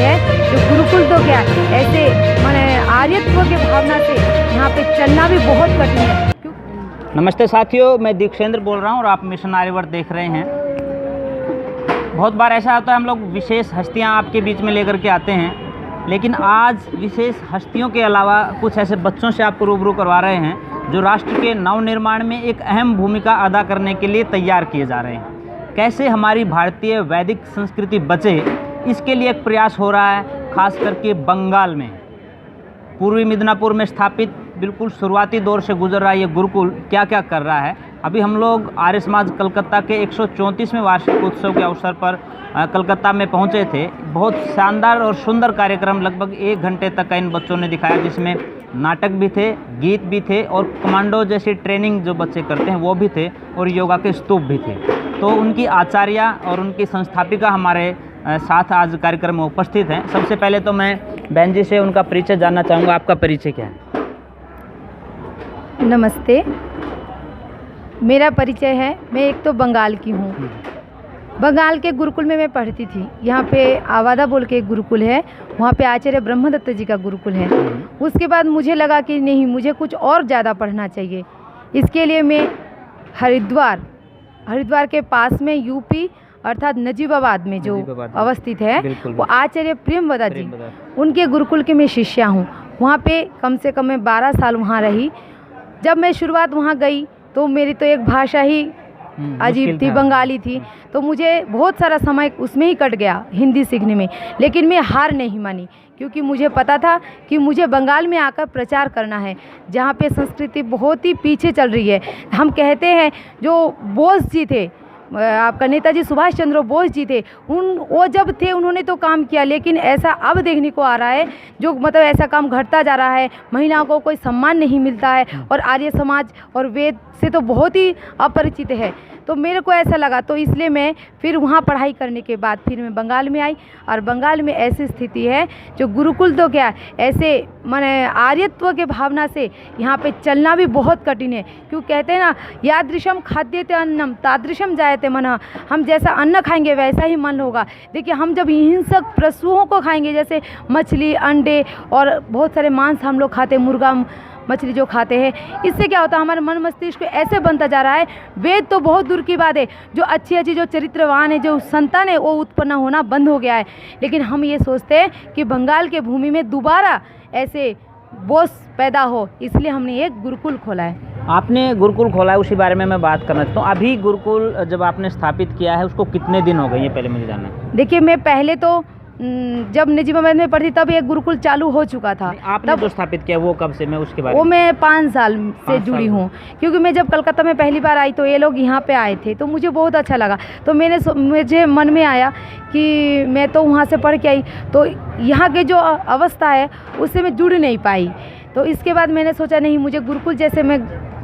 है, जो गुरुकुल तो क्या ऐसे माने आर्यत्व के भावना से यहाँ पे चलना भी बहुत कठिन है। नमस्ते साथियों, मैं दीक्षेंद्र बोल रहा हूँ और आप मिशन आर्यवर्त देख रहे हैं। बहुत बार ऐसा होता है हम लोग विशेष हस्तियाँ आपके बीच में लेकर के आते हैं, लेकिन आज विशेष हस्तियों के अलावा कुछ ऐसे बच्चों से आपको रूबरू करवा रहे हैं जो राष्ट्र के नवनिर्माण में एक अहम भूमिका अदा करने के लिए तैयार किए जा रहे हैं। कैसे हमारी भारतीय वैदिक संस्कृति बचे, इसके लिए एक प्रयास हो रहा है, खास करके बंगाल में। पूर्वी मिदनापुर में स्थापित बिल्कुल शुरुआती दौर से गुजर रहा ये गुरुकुल क्या क्या कर रहा है। अभी हम लोग आर्य समाज कलकत्ता के 134वें वार्षिक उत्सव के अवसर पर कलकत्ता में पहुंचे थे। बहुत शानदार और सुंदर कार्यक्रम लगभग 1 घंटे तक का इन बच्चों ने दिखाया, जिसमें नाटक भी थे, गीत भी थे और कमांडो जैसी ट्रेनिंग जो बच्चे करते हैं वो भी थे और योगा के स्तूप भी थे। तो उनकी आचार्य और उनकी संस्थापिका हमारे साथ आज कार्यक्रम में उपस्थित हैं। सबसे पहले तो मैं बहन जी से उनका परिचय जानना चाहूँगा। आपका परिचय क्या है? नमस्ते, मेरा परिचय है, मैं एक तो बंगाल की हूँ। बंगाल के गुरुकुल में मैं पढ़ती थी। यहाँ पे आवादा बोल के एक गुरुकुल है, वहाँ पे आचार्य ब्रह्मदत्त जी का गुरुकुल है। उसके बाद मुझे लगा कि नहीं, मुझे कुछ और ज़्यादा पढ़ना चाहिए। इसके लिए मैं हरिद्वार के पास में यूपी अर्थात नजीबाबाद में जो अवस्थित है वो आचार्य प्रेमवदा जी, उनके गुरुकुल के मैं शिष्या हूँ। वहाँ पे कम से कम मैं 12 साल वहाँ रही। जब मैं शुरुआत वहाँ गई तो मेरी तो एक भाषा ही अजीब थी, बंगाली थी, तो मुझे बहुत सारा समय उसमें ही कट गया हिंदी सीखने में। लेकिन मैं हार नहीं मानी, क्योंकि मुझे पता था कि मुझे बंगाल में आकर प्रचार करना है, जहाँ पे संस्कृति बहुत ही पीछे चल रही है। हम कहते हैं जो बोस जी थे, आपका नेताजी सुभाष चंद्र बोस जी थे, वो जब थे उन्होंने तो काम किया, लेकिन ऐसा अब देखने को आ रहा है जो मतलब ऐसा काम घटता जा रहा है, महिलाओं को कोई सम्मान नहीं मिलता है और आर्य समाज और वेद से तो बहुत ही अपरिचित है। तो मेरे को ऐसा लगा, तो इसलिए मैं फिर वहाँ पढ़ाई करने के बाद फिर मैं बंगाल में आई। और बंगाल में ऐसी स्थिति है जो गुरुकुल तो क्या ऐसे माने आर्यत्व के भावना से यहाँ पे चलना भी बहुत कठिन है। क्यों कहते हैं ना, यादृशम खाद्यते अन्नम तादृशम जायते मनः। हम जैसा अन्न खाएंगे वैसा ही मन होगा। देखिए, हम जब हिंसक पशुओं को खाएंगे, जैसे मछली, अंडे और बहुत सारे मांस हम लोग खाते, मुर्गा मछली जो खाते हैं, इससे क्या होता है, हमारा मन मस्तिष्क ऐसे बनता जा रहा है। वेद तो बहुत दूर की बात है, जो अच्छी जो चरित्रवान है, जो संतान है, वो उत्पन्न होना बंद हो गया है। लेकिन हम ये सोचते हैं कि बंगाल के भूमि में दोबारा ऐसे बोस पैदा हो, इसलिए हमने एक गुरुकुल खोला है। आपने गुरुकुल खोला है, उसी बारे में मैं बात करना चाहता हूँ। अभी गुरुकुल जब आपने स्थापित किया है उसको कितने दिन हो गए, ये पहले मुझे जानना है। देखिए, मैं पहले तो जब नजीबाबाद में पढ़ती तब एक गुरुकुल चालू हो चुका था। आपने जो स्थापित किया वो कब से? मैं उसके बारे में, वो मैं 5 साल से जुड़ी हूँ। क्योंकि मैं जब कलकत्ता में पहली बार आई तो ये लोग यहाँ पे आए थे, तो मुझे बहुत अच्छा लगा। तो मुझे मन में आया कि मैं तो वहाँ से पढ़ के आई, तो यहाँ की जो अवस्था है उससे मैं जुड़ नहीं पाई। तो इसके बाद मैंने सोचा नहीं, मुझे गुरुकुल जैसे मैं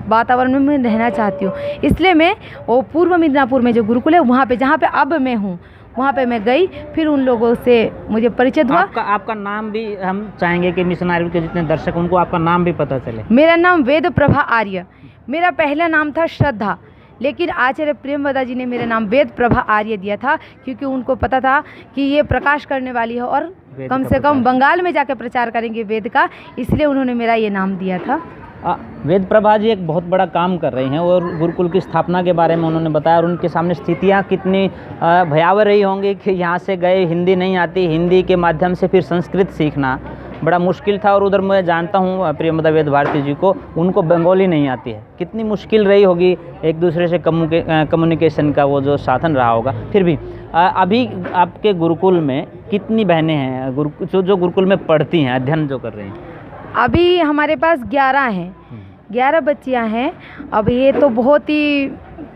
वातावरण में मैं रहना चाहती हूँ। इसलिए मैं वो पूर्व मिदनापुर में जो गुरुकुल है वहाँ पे, जहाँ पे अब मैं हूँ, वहाँ पे मैं गई। फिर उन लोगों से मुझे परिचय हुआ। आपका नाम भी हम चाहेंगे कि मिशन आर्य के जितने दर्शक उनको आपका नाम भी पता चले। मेरा नाम वेद प्रभा आर्य। मेरा पहला नाम था श्रद्धा, लेकिन आचार्य प्रेमवदा जी ने मेरा नाम वेद प्रभा आर्य दिया था, क्योंकि उनको पता था कि ये प्रकाश करने वाली है और कम से कम बंगाल में जाकर प्रचार करेंगे वेद का, इसलिए उन्होंने मेरा ये नाम दिया था। वेद प्रभा जी एक बहुत बड़ा काम कर रही हैं और गुरुकुल की स्थापना के बारे में उन्होंने बताया, और उनके सामने स्थितियां कितनी भयावह रही होंगी कि यहाँ से गए, हिंदी नहीं आती, हिंदी के माध्यम से फिर संस्कृत सीखना बड़ा मुश्किल था। और उधर मैं जानता हूँ प्रियमदा वेद भारती जी को, उनको बंगाली नहीं आती है। कितनी मुश्किल रही होगी एक दूसरे से कम्युनिकेशन का वो जो साधन रहा होगा। फिर भी अभी आपके गुरुकुल में कितनी बहनें हैं जो गुरुकुल में पढ़ती हैं, अध्ययन जो कर रही हैं? अभी हमारे पास 11 हैं, 11 बच्चियां हैं। अब ये तो बहुत ही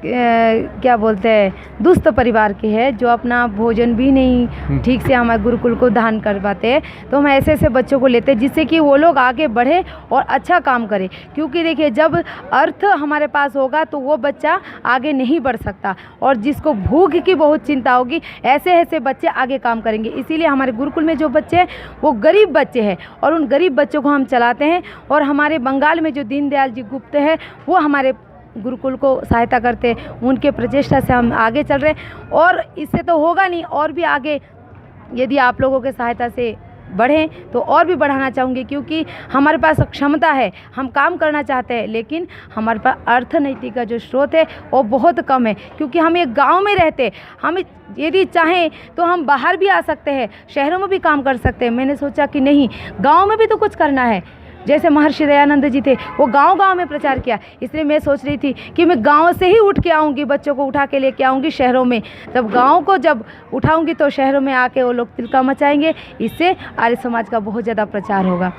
क्या बोलते हैं, दुष्ट परिवार के हैं, जो अपना भोजन भी नहीं ठीक से हमारे गुरुकुल को दान कर पाते हैं। तो हम ऐसे ऐसे बच्चों को लेते हैं जिससे कि वो लोग आगे बढ़े और अच्छा काम करें। क्योंकि देखिए, जब अर्थ हमारे पास होगा तो वो बच्चा आगे नहीं बढ़ सकता, और जिसको भूख की बहुत चिंता होगी, ऐसे ऐसे बच्चे आगे काम करेंगे। इसीलिए हमारे गुरुकुल में जो बच्चे हैं वो गरीब बच्चे हैं, और उन गरीब बच्चों को हम चलाते हैं। और हमारे बंगाल में जो दीनदयाल जी गुप्त है, वो हमारे गुरुकुल को सहायता करते हैं। उनके प्रचेष्टा से हम आगे चल रहे हैं, और इससे तो होगा नहीं, और भी आगे यदि आप लोगों के सहायता से बढ़ें तो और भी बढ़ाना चाहूँगी, क्योंकि हमारे पास क्षमता है, हम काम करना चाहते हैं, लेकिन हमारे पास अर्थनीति का जो स्रोत है वो बहुत कम है। क्योंकि हम एक गांव में रहते, हम यदि चाहें तो हम बाहर भी आ सकते हैं, शहरों में भी काम कर सकते हैं। मैंने सोचा कि नहीं, गांव में भी तो कुछ करना है। जैसे महर्षि दयानंद जी थे, वो गांव-गांव में प्रचार किया। इसलिए मैं सोच रही थी कि मैं गांव से ही उठ के आऊँगी, बच्चों को उठा के लेके आऊँगी शहरों में। तब गांव को जब उठाऊँगी तो शहरों में आके वो लोग तिलका मचाएंगे। इससे आर्य समाज का बहुत ज़्यादा प्रचार होगा।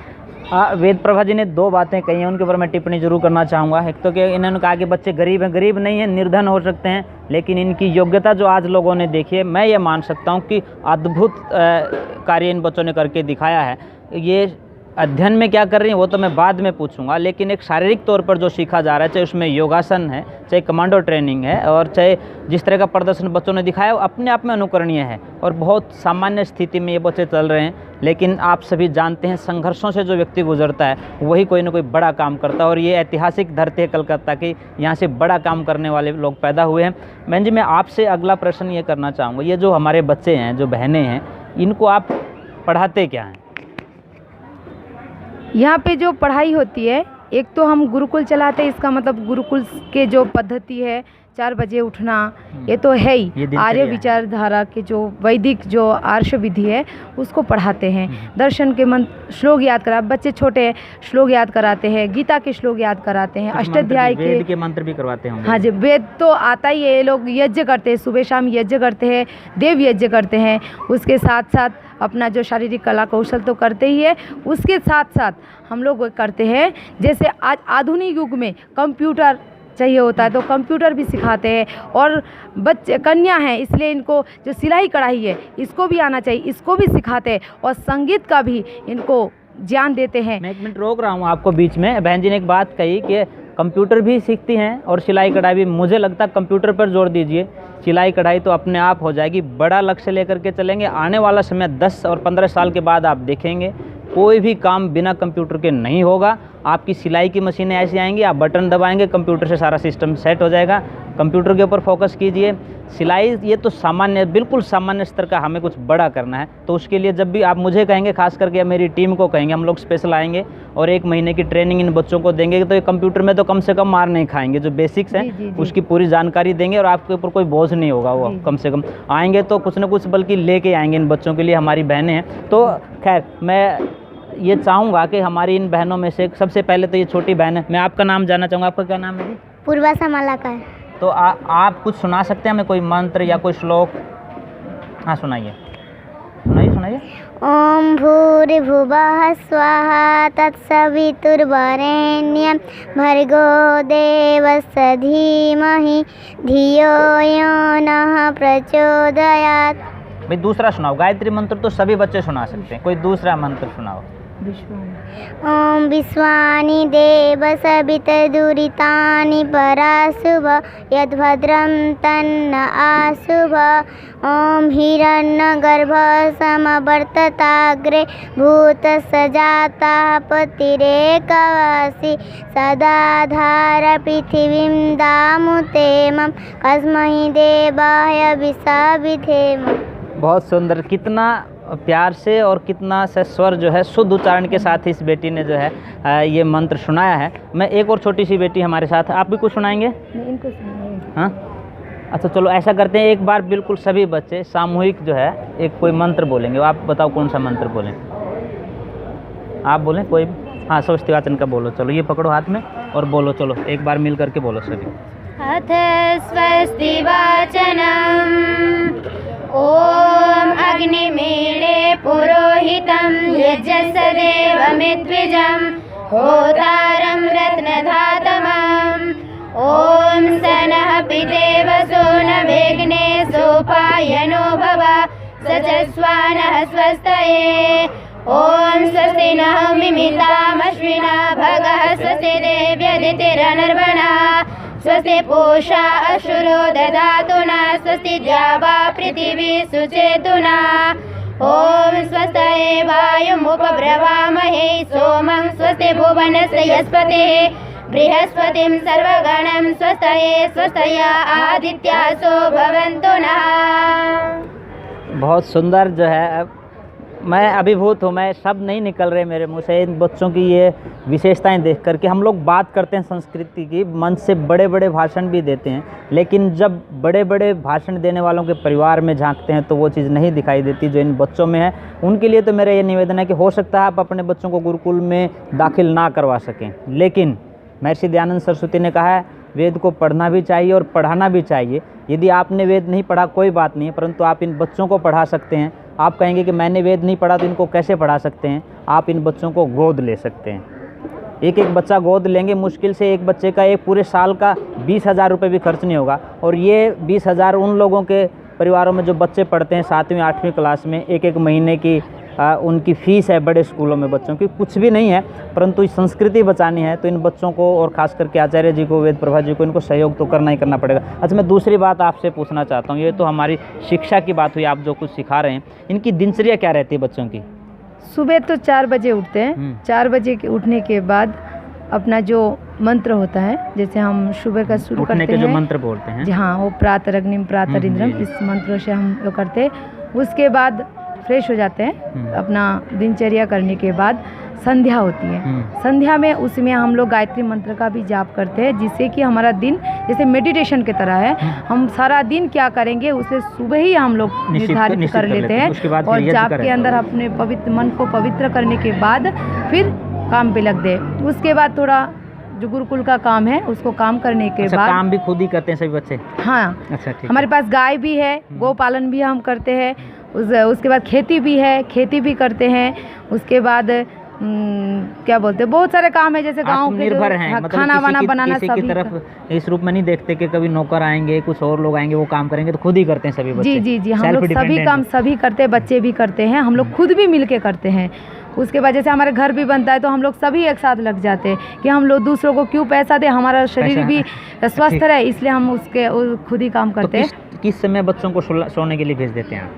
वेद प्रभा जी ने 2 बातें कही हैं, उनके ऊपर मैं टिप्पणी जरूर करना चाहूँगा। एक तो कि इन्होंने कहा कि बच्चे गरीब हैं, गरीब नहीं हैं, निर्धन हो सकते हैं, लेकिन इनकी योग्यता जो आज लोगों ने देखी है, मैं ये मान सकता हूँ कि अद्भुत कार्य इन बच्चों ने करके दिखाया है। ये अध्ययन में क्या कर रही हैं वो तो मैं बाद में पूछूंगा, लेकिन एक शारीरिक तौर पर जो सीखा जा रहा है, चाहे उसमें योगासन है, चाहे कमांडो ट्रेनिंग है, और चाहे जिस तरह का प्रदर्शन बच्चों ने दिखाया, वो अपने आप में अनुकरणीय है। और बहुत सामान्य स्थिति में ये बच्चे चल रहे हैं, लेकिन आप सभी जानते हैं संघर्षों से जो व्यक्ति गुजरता है वही कोई ना कोई बड़ा काम करता है। और ये ऐतिहासिक धरती है कलकत्ता की, यहाँ से बड़ा काम करने वाले लोग पैदा हुए हैं। बहन जी, मैं आपसे अगला प्रश्न ये करना चाहूँगा, ये जो हमारे बच्चे हैं, जो बहनें हैं, इनको आप पढ़ाते क्या हैं? यहाँ पे जो पढ़ाई होती है, एक तो हम गुरुकुल चलाते हैं। इसका मतलब गुरुकुल के जो पद्धति है, 4 बजे उठना, ये तो है ही। आर्य विचारधारा के जो वैदिक जो आर्ष विधि है उसको पढ़ाते हैं। दर्शन के मंत्र, श्लोक याद करा, बच्चे छोटे हैं, श्लोक याद कराते हैं, गीता के श्लोक याद कराते हैं, अष्टाध्याय के मंत्र भी करवाते हैं। हाँ जी, वेद तो आता ही है। ये लोग यज्ञ करते हैं, सुबह शाम यज्ञ करते हैं, देव यज्ञ करते हैं। उसके साथ साथ अपना जो शारीरिक कला कौशल तो करते ही है, उसके साथ साथ हम लोग करते हैं, जैसे आज आधुनिक युग में कंप्यूटर चाहिए होता है तो कंप्यूटर भी सिखाते हैं। और बच्चे कन्या हैं, इसलिए इनको जो सिलाई कढ़ाई है इसको भी आना चाहिए, इसको भी सिखाते हैं। और संगीत का भी इनको ज्ञान देते हैं। मैं 1 मिनट रोक रहा हूँ आपको बीच में। बहन जी ने एक बात कही कि कंप्यूटर भी सीखती हैं और सिलाई कढ़ाई भी। मुझे लगता है कंप्यूटर पर जोर दीजिए, सिलाई कढ़ाई तो अपने आप हो जाएगी। बड़ा लक्ष्य लेकर के चलेंगे, आने वाला समय 10 और 15 साल के बाद आप देखेंगे कोई भी काम बिना कंप्यूटर के नहीं होगा। आपकी सिलाई की मशीनें ऐसी आएंगी, आप बटन दबाएंगे, कंप्यूटर से सारा सिस्टम सेट हो जाएगा। कंप्यूटर के ऊपर फोकस कीजिए। सिलाई ये तो सामान्य, बिल्कुल सामान्य स्तर का, हमें कुछ बड़ा करना है तो उसके लिए जब भी आप मुझे कहेंगे, खास करके या मेरी टीम को कहेंगे, हम लोग स्पेशल आएंगे और 1 महीने की ट्रेनिंग इन बच्चों को देंगे। तो ये कंप्यूटर में तो कम से कम मार नहीं खाएंगे, जो बेसिक्स हैं उसकी पूरी जानकारी देंगे और आपके ऊपर कोई बोझ नहीं होगा। वो कम से कम आएंगे तो कुछ ना कुछ बल्कि लेके आएंगे इन बच्चों के लिए। हमारी बहनें हैं तो खैर, मैं ये चाहूँगा कि हमारी इन बहनों में से सबसे पहले तो ये छोटी बहन है, मैं आपका नाम जानना चाहूँगा। आपका क्या नाम है जी? पूर्वासा मालाकार। तो आप कुछ सुना सकते हैं हमें, कोई मंत्र या कोई श्लोक? हाँ सुनाइए, सुनाइए। ओम भूर्भुवः स्वाहा तत्सवितुर्वरेण्यं भर्गो देवस्य धीमहि धियो यो नः प्रचोदयात्। भाई दूसरा सुनाओ। गायत्री मंत्र तो सभी बच्चे सुना सकते हैं, कोई दूसरा मंत्र सुनाओ। ओम विश्वानि देव सवितदुरितानि पराशुभ यद्भद्रं तन्न आशुभ। ओम हिरण्यगर्भ समवर्तताग्रे भूतसजाता पतिरेकवासी सदाधार पृथिवीं दामुतेमं कस्मै देवाय विसाविधेम। बहुत सुंदर, कितना प्यार से और कितना से स्वर जो है शुद्ध उच्चारण के साथ इस बेटी ने जो है ये मंत्र सुनाया है। मैं एक और छोटी सी बेटी हमारे साथ है, आप भी कुछ सुनाएंगे? इनको सुनाएंगे। हाँ अच्छा, चलो ऐसा करते हैं, एक बार बिल्कुल सभी बच्चे सामूहिक जो है एक कोई मंत्र बोलेंगे। आप बताओ कौन सा मंत्र बोलें? आप बोलें कोई भी। हाँ, स्वस्ति वाचन का बोलो। चलो ये पकड़ो हाथ में और बोलो, चलो एक बार मिल करके बोलो सभी। अथ स्वस्ति वाचनम् ओम अग्निमीळे पुरोहितं यज्ञस्य देवमिद्विजं होतारं रत्नधातमम्। ओम सनः पितेव सोनवेग्ने सोपायनो भव सचस्वानः स्वस्तये। ओम स्वस्ति नः मिमितामश्विना भगः स्वस्ति देव्यदितिरनर्वणा स्वस्ति पूषा अशुरो ददातु न स्वस्ति द्यावा पृथिवी सुचेतुना। ओम स्वस्तये वायुमुपब्रवामहे सोमं स्वस्ति भुवनस्य यस्पतिः बृहस्पतिं सर्वगणं स्वस्तये स्वस्तया आदित्यासो भवन्तु नः। बहुत सुंदर जो है, मैं अभिभूत हूँ, मैं शब्द नहीं निकल रहे मेरे मुंह से इन बच्चों की ये विशेषताएं देख करके। हम लोग बात करते हैं संस्कृति की, मंच से बड़े बड़े भाषण भी देते हैं, लेकिन जब बड़े बड़े भाषण देने वालों के परिवार में झांकते हैं तो वो चीज़ नहीं दिखाई देती जो इन बच्चों में है। उनके लिए तो मेरा ये निवेदन है कि हो सकता है आप अपने बच्चों को गुरुकुल में दाखिल ना करवा सकें, लेकिन महर्षि दयानंद सरस्वती ने कहा है वेद को पढ़ना भी चाहिए और पढ़ाना भी चाहिए। यदि आपने वेद नहीं पढ़ा कोई बात नहीं है, परंतु आप इन बच्चों को पढ़ा सकते हैं। आप कहेंगे कि मैंने वेद नहीं पढ़ा तो इनको कैसे पढ़ा सकते हैं? आप इन बच्चों को गोद ले सकते हैं। एक एक बच्चा गोद लेंगे, मुश्किल से एक बच्चे का एक पूरे साल का 20,000 रुपये भी खर्च नहीं होगा। और ये 20,000 उन लोगों के परिवारों में जो बच्चे पढ़ते हैं 7वीं 8वीं क्लास में, एक महीने की उनकी फ़ीस है बड़े स्कूलों में बच्चों की, कुछ भी नहीं है। परंतु इस संस्कृति बचानी है तो इन बच्चों को और ख़ास करके आचार्य जी को, वेद प्रभा जी को, इनको सहयोग तो करना ही करना पड़ेगा। अच्छा, मैं दूसरी बात आपसे पूछना चाहता हूँ, ये तो हमारी शिक्षा की बात हुई, आप जो कुछ सिखा रहे हैं, इनकी दिनचर्या क्या रहती है बच्चों की? सुबह तो 4 बजे उठते हैं। 4 बजे के उठने के बाद अपना जो मंत्र होता है, जैसे हम सुबह का शुरू करते हैं, जो मंत्र बोलते हैं, हाँ, वो प्रातरग्निम प्रातरिंद्रम, इस मंत्रों से हम वो करते हैं। उसके बाद फ्रेश हो जाते हैं। अपना दिनचर्या करने के बाद संध्या होती है। संध्या में उसमें हम लोग गायत्री मंत्र का भी जाप करते हैं, जिससे कि हमारा दिन जैसे मेडिटेशन की तरह है। हम सारा दिन क्या करेंगे उसे सुबह ही हम लोग निर्धारित कर लेते हैं, और जाप के अंदर अपने पवित्र मन को पवित्र करने के बाद फिर काम पे लग दे। उसके बाद थोड़ा जो गुरुकुल का काम है उसको काम करने के बाद काम भी खुद ही करते हैं सभी बच्चे? हाँ, अच्छा, ठीक। हमारे पास गाय भी है, गौ पालन भी हम करते हैं। उसके बाद खेती भी है, खेती भी करते हैं। उसके बाद क्या बोलते हैं, बहुत सारे काम है, जैसे गाँव के निर्भर हैं, मतलब खाना वाना बनाना किसी की तरफ इस रूप में नहीं देखते कि कभी नौकर आएंगे, कुछ और लोग आएंगे वो काम करेंगे, तो खुद ही करते हैं सभी बच्चे। जी, हम लोग सभी काम सभी करते हैं, बच्चे भी करते हैं, हम लोग खुद भी मिलके करते हैं। उसके बाद जैसे हमारे घर भी बनता है तो हम लोग सभी एक साथ लग जाते हैं कि हम लोग दूसरों को क्यों पैसा दे, हमारा शरीर भी स्वस्थ रहे, इसलिए हम उसके खुद ही काम करते हैं। किस समय बच्चों को सोने के लिए भेज देते हैं?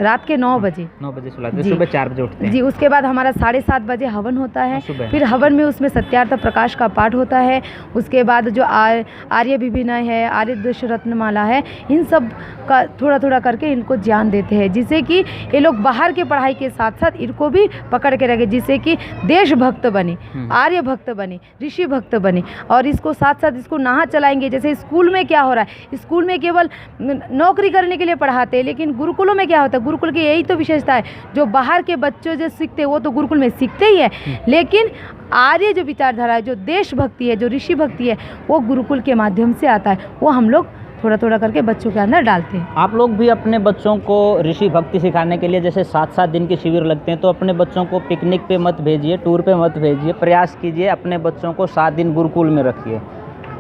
रात के 9 बजे। 9 बजे सुलाते, सुबह 4 बजे उठते हैं। जी, उसके बाद हमारा 7:30 बजे हवन होता है। फिर हवन में उसमें सत्यार्थ प्रकाश का पाठ होता है। उसके बाद जो आर्य विभिनय है, आर्य दश रत्नमाला है, इन सब का थोड़ा थोड़ा करके इनको ज्ञान देते हैं, जिससे कि ये लोग बाहर की पढ़ाई के साथ साथ इनको भी पकड़ के रखे, जिससे कि देशभक्त बने, आर्य भक्त बने, ऋषि भक्त बने। और इसको साथ साथ इसको नहा चलाएंगे। जैसे स्कूल में क्या हो रहा है, स्कूल में केवल नौकरी करने के लिए पढ़ाते हैं, लेकिन गुरुकुलों में क्या होता है, गुरुकुल की यही तो विशेषता है, जो बाहर के बच्चों जो सीखते हैं वो तो गुरुकुल में सीखते ही है, लेकिन आर्य जो विचारधारा है, जो देशभक्ति है, जो ऋषि भक्ति है, वो गुरुकुल के माध्यम से आता है। वो हम लोग थोड़ा थोड़ा करके बच्चों के अंदर डालते हैं। आप लोग भी अपने बच्चों को ऋषि भक्ति सिखाने के लिए जैसे 7-7 दिन के शिविर लगते हैं, तो अपने बच्चों को पिकनिक पे मत भेजिए, टूर पे मत भेजिए, प्रयास कीजिए अपने बच्चों को 7 दिन गुरुकुल में रखिए,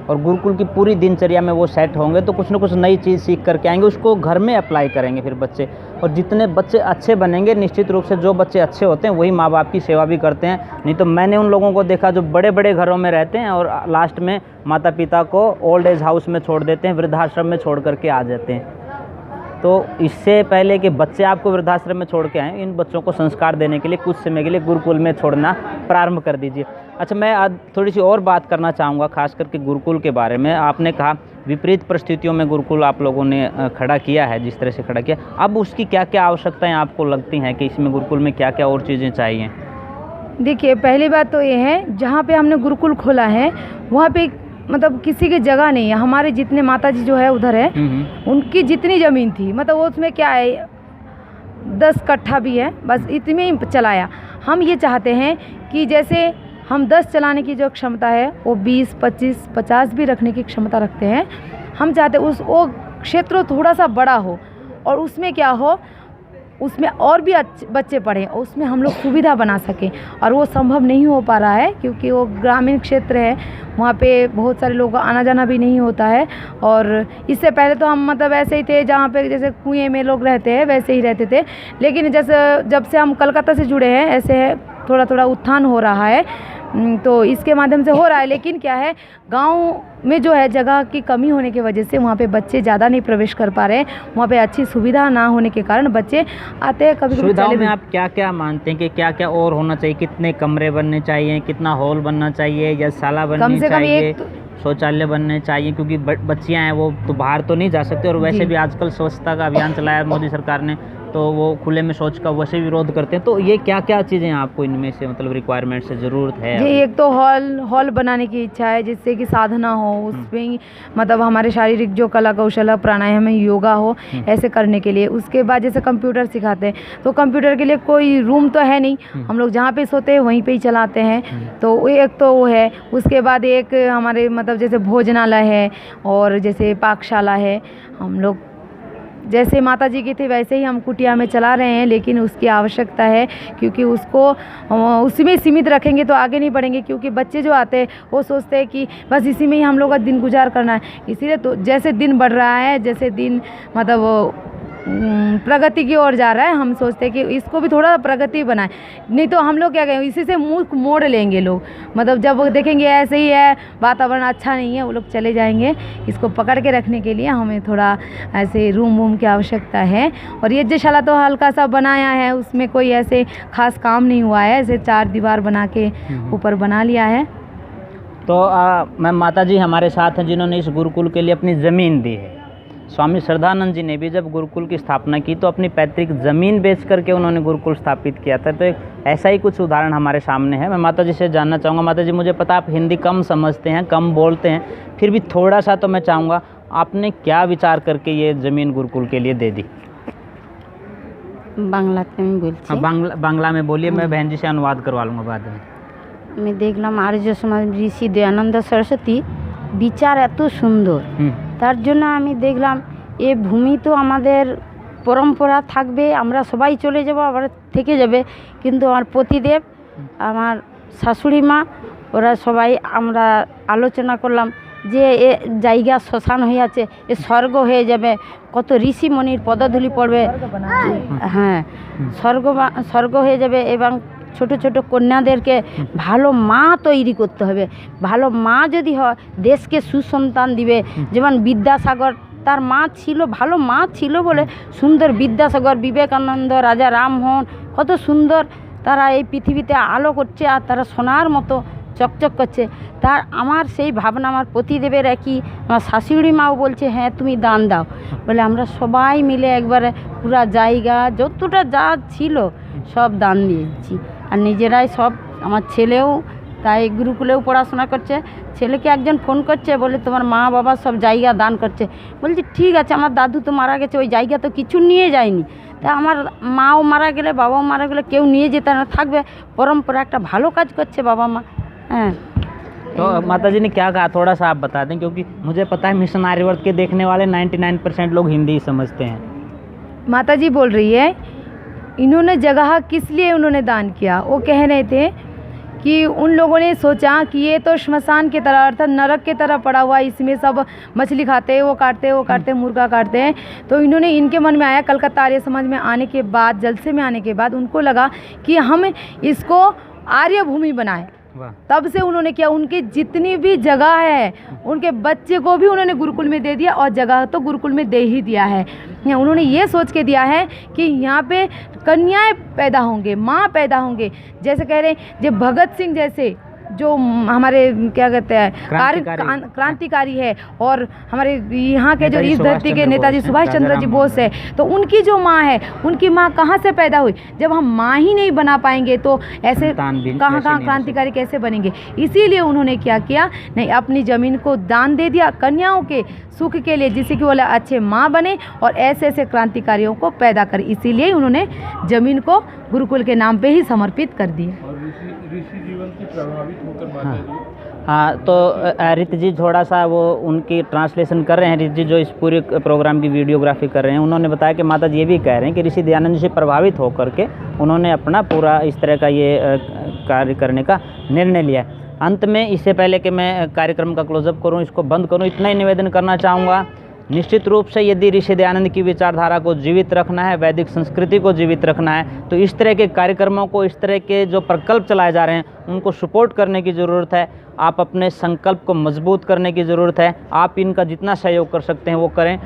और गुरुकुल की पूरी दिनचर्या में वो सेट होंगे तो कुछ ना कुछ नई चीज़ सीख करके आएंगे, उसको घर में अप्लाई करेंगे फिर बच्चे। और जितने बच्चे अच्छे बनेंगे, निश्चित रूप से जो बच्चे अच्छे होते हैं वही माँ बाप की सेवा भी करते हैं। नहीं तो मैंने उन लोगों को देखा जो बड़े बड़े घरों में रहते हैं और लास्ट में माता पिता को ओल्ड एज हाउस में छोड़ देते हैं, वृद्धाश्रम में छोड़ करके आ जाते हैं। तो इससे पहले कि बच्चे आपको वृद्धाश्रम में छोड़ के आएँ, इन बच्चों को संस्कार देने के लिए कुछ समय के लिए गुरुकुल में छोड़ना प्रारंभ कर दीजिए। अच्छा, मैं आज थोड़ी सी और बात करना चाहूँगा, खास करके गुरुकुल के बारे में। आपने कहा विपरीत परिस्थितियों में गुरुकुल आप लोगों ने खड़ा किया है, जिस तरह से खड़ा किया, अब उसकी क्या क्या आवश्यकताएं आपको लगती हैं कि इसमें गुरुकुल में क्या क्या और चीज़ें चाहिए? देखिए, पहली बात तो ये है, जहाँ पे हमने गुरुकुल खोला है वहाँ पे मतलब किसी की जगह नहीं है। हमारे जितने माताजी जो है उधर है, उनकी जितनी ज़मीन थी, मतलब वो उसमें क्या है 10 कट्ठा भी है, बस इतने ही चलाया। हम ये चाहते हैं कि जैसे हम 10 चलाने की जो क्षमता है वो 20, 25, 50 भी रखने की क्षमता रखते हैं। हम चाहते हैं वो क्षेत्र थोड़ा सा बड़ा हो, और उसमें क्या हो, उसमें और भी बच्चे पढ़ें, और उसमें हम लोग सुविधा बना सकें। और वो संभव नहीं हो पा रहा है क्योंकि वो ग्रामीण क्षेत्र है, वहाँ पे बहुत सारे लोगों का आना जाना भी नहीं होता है। और इससे पहले तो हम मतलब ऐसे ही थे, जहाँ पे जैसे कुएं में लोग रहते हैं वैसे ही रहते थे, लेकिन जैसे जब से हम कलकत्ता से जुड़े हैं, ऐसे है थोड़ा थोड़ा उत्थान हो रहा है, तो इसके माध्यम से हो रहा है। लेकिन क्या है, गांव में जो है जगह की कमी होने की वजह से वहाँ पे बच्चे ज़्यादा नहीं प्रवेश कर पा रहे हैं। वहाँ पे अच्छी सुविधा ना होने के कारण बच्चे आते हैं कभी। सुविधाओं में आप क्या क्या मानते हैं कि क्या क्या और होना चाहिए? कितने कमरे बनने चाहिए, कितना हॉल बनना चाहिए, यज्ञशाला बननी चाहिए, शौचालय बनने चाहिए? क्योंकि बच्चियाँ हैं वो तो बाहर तो नहीं जा सकते, और वैसे भी आजकल स्वच्छता का अभियान चलाया मोदी सरकार ने, तो वो खुले में शौच का वैसे विरोध करते हैं। तो ये क्या क्या चीज़ें आपको इनमें से मतलब रिक्वायरमेंट से ज़रूरत है? जी, एक तो हॉल बनाने की इच्छा है जिससे कि साधना हो, उसमें ही मतलब हमारे शारीरिक जो कला कौशल प्राणायाम योगा हो ऐसे करने के लिए। उसके बाद जैसे कंप्यूटर सिखाते हैं तो कंप्यूटर के लिए कोई रूम तो है नहीं, हम लोग जहाँ पे सोते हैं वहीं पे ही चलाते हैं, तो एक तो वो है। उसके बाद एक हमारे मतलब जैसे भोजनालय है और जैसे पाकशाला है। हम लोग जैसे माता जी की थी वैसे ही हम कुटिया में चला रहे हैं, लेकिन उसकी आवश्यकता है क्योंकि उसको उसी में सीमित रखेंगे तो आगे नहीं बढ़ेंगे, क्योंकि बच्चे जो आते हैं वो सोचते हैं कि बस इसी में ही हम लोग का दिन गुजार करना है। इसीलिए तो जैसे दिन बढ़ रहा है, जैसे दिन मतलब प्रगति की ओर जा रहा है, हम सोचते हैं कि इसको भी थोड़ा प्रगति बनाए, नहीं तो हम लोग क्या कहें इसी से मुँह मोड़ लेंगे लोग। मतलब जब वो देखेंगे ऐसे ही है, वातावरण अच्छा नहीं है, वो लोग चले जाएंगे। इसको पकड़ के रखने के लिए हमें थोड़ा ऐसे रूम की आवश्यकता है। और यज्ञशाला तो हल्का सा बनाया है, उसमें कोई ऐसे खास काम नहीं हुआ है, ऐसे 4 दीवार बना के ऊपर बना लिया है। तो मैम माता जी हमारे साथ हैं जिन्होंने इस गुरुकुल के लिए अपनी ज़मीन दी है। स्वामी श्रद्धानंद जी ने भी जब गुरुकुल की स्थापना की तो अपनी पैतृक ज़मीन बेच करके उन्होंने गुरुकुल स्थापित किया था। तो ऐसा ही कुछ उदाहरण हमारे सामने है। मैं माता जी से जानना चाहूँगा, माता जी मुझे पता आप हिंदी कम समझते हैं, कम बोलते हैं, फिर भी थोड़ा सा तो मैं चाहूँगा आपने क्या विचार करके ये ज़मीन गुरुकुल के लिए दे दी? বাংলাতে আমি বলছি। हाँ, बांग्ला में बोलिए, मैं बहन जी से अनुवाद करवा लूँगा बाद में। আমি দেখলাম আর্য সমাজ ঋষি দয়ানন্দ সরস্বতী বিচার এত সুন্দর, তার জন্য আমি দেখলাম এ ভূমি তো আমাদের পরম্পরা থাকবে, আমরা সবাই চলে যাব, আবার থেকে যাবে, কিন্তু আমার পতিদেব, আমার শাশুড়ি মা, ওরা সবাই আমরা আলোচনা করলাম যে এ জায়গা শ্মশান হয়ে আছে, এ স্বর্গ হয়ে যাবে, কত ঋষিমণির পদধূলি পড়বে, হ্যাঁ স্বর্গ হয়ে যাবে, এবং ছোট ছোট কন্যাদেরকে ভালো মা তৈরি করতে হবে। ভালো মা যদি হয় দেশকে সুসন্তান দিবে। যেমন বিদ্যাসাগর, তার মা ছিল, ভালো মা ছিল বলে সুন্দর বিদ্যাসাগর, বিবেকানন্দ, রাজা রামমোহন, কত সুন্দর তারা এই পৃথিবীতে আলো করছে আর তারা সোনার মতো চকচক করছে। তার আমার সেই ভাবনা আমার পতিদেবের একই, আমার শাশুড়ি মাও বলছে হ্যাঁ তুমি দান দাও বলে আমরা সবাই মিলে একবারে পুরা জায়গা যতটা যা ছিল সব দান দিয়েছি। আর নিজেরাই সব, আমার ছেলেও তাই গুরুকুলেও পড়াশোনা করছে, ছেলেকে একজন ফোন করছে বলে তোমার মা বাবা সব জায়গা দান করছে। বলছি ঠিক আছে, আমার দাদু তো মারা গেছে, ওই জায়গা তো কিছু নিয়ে যায়নি, তা আমার মাও মারা গেলে বাবাও মারা গেলে কেউ নিয়ে যেতে না, থাকবে পরম্পরা, একটা ভালো কাজ করছে বাবা মা। हाँ, तो माता जी ने क्या कहा थोड़ा सा आप बता दें, क्योंकि मुझे पता है मिशन आर्यवर्त के देखने वाले 99% लोग हिंदी ही समझते हैं। माता जी बोल रही है इन्होंने जगह किस लिए उन्होंने दान किया। वो कह रहे थे कि उन लोगों ने सोचा कि ये तो श्मशान की तरह अर्थात नरक की तरह पड़ा हुआ, इसमें सब मछली खाते हैं, वो काटते मुर्गा काटते हैं। तो इन्होंने, इनके मन में आया, कलकत्ता आर्य समाज में आने के बाद, जलसे में आने के बाद उनको लगा कि हम इसको आर्य भूमि बनाएं। तब से उन्होंने किया, उनकी जितनी भी जगह है उनके बच्चे को भी उन्होंने गुरुकुल में दे दिया, और जगह तो गुरुकुल में दे ही दिया है। उन्होंने ये सोच के दिया है कि यहाँ पे कन्याएं पैदा होंगे, माँ पैदा होंगे। जैसे कह रहे हैं जो भगत सिंह जैसे जो हमारे क्या कहते हैं क्रांतिकारी है, और हमारे यहाँ के जो इस धरती के नेताजी सुभाष चंद्र जी बोस है, तो उनकी जो माँ है, उनकी माँ कहाँ से पैदा हुई। जब हम माँ ही नहीं बना पाएंगे तो ऐसे कहाँ क्रांतिकारी कैसे बनेंगे। इसीलिए उन्होंने क्या किया, नहीं अपनी ज़मीन को दान दे दिया कन्याओं के सुख के लिए, जिससे कि वो अच्छे माँ बने और ऐसे ऐसे क्रांतिकारियों को पैदा कर। इसीलिए उन्होंने ज़मीन को गुरुकुल के नाम पे ही समर्पित कर दी। ऋषि जीवन की प्रभावित होकर माता जी। हाँ, तो रित जी थोड़ा सा वो उनकी ट्रांसलेशन कर रहे हैं। रित जी जो इस पूरे प्रोग्राम की वीडियोग्राफी कर रहे हैं, उन्होंने बताया कि माता जी ये भी कह रहे हैं कि ऋषि दयानंद जी से प्रभावित होकर के उन्होंने अपना पूरा इस तरह का ये कार्य करने का निर्णय लिया। अंत में इससे पहले कि मैं कार्यक्रम का क्लोजअप करूँ, इसको बंद करूँ, इतना ही निवेदन करना चाहूँगा। निश्चित रूप से यदि ऋषि दयानंद की विचारधारा को जीवित रखना है, वैदिक संस्कृति को जीवित रखना है, तो इस तरह के कार्यक्रमों को, इस तरह के जो प्रकल्प चलाए जा रहे हैं, उनको सपोर्ट करने की ज़रूरत है। आप अपने संकल्प को मजबूत करने की ज़रूरत है। आप इनका जितना सहयोग कर सकते हैं वो करें।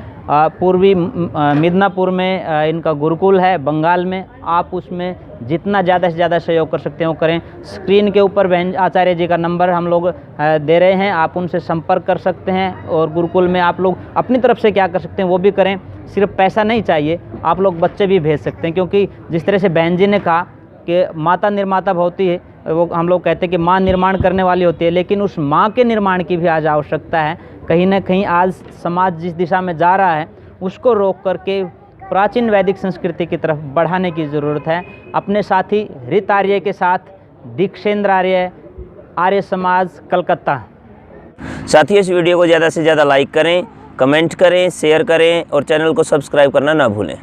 पूर्वी मिदनापुर में इनका गुरुकुल है, बंगाल में, आप उसमें जितना ज़्यादा से ज़्यादा सहयोग कर सकते हैं वो करें। स्क्रीन के ऊपर बहन आचार्य जी का नंबर हम लोग दे रहे हैं, आप उनसे संपर्क कर सकते हैं, और गुरुकुल में आप लोग अपनी तरफ से क्या कर सकते हैं वो भी करें। सिर्फ पैसा नहीं चाहिए, आप लोग बच्चे भी भेज सकते हैं, क्योंकि जिस तरह से बहन जी ने कहा कि माता निर्माता होती है, वो हम लोग कहते हैं कि माँ निर्माण करने वाली होती है, लेकिन उस माँ के निर्माण की भी आज आवश्यकता है। कहीं ना कहीं आज समाज जिस दिशा में जा रहा है उसको रोक करके प्राचीन वैदिक संस्कृति की तरफ बढ़ाने की ज़रूरत है। अपने साथी ऋत आर्य के साथ दीक्षेंद्र आर्य, आर्य समाज, कलकत्ता। साथियों, इस वीडियो को ज़्यादा से ज़्यादा लाइक करें, कमेंट करें, शेयर करें और चैनल को सब्सक्राइब करना ना भूलें।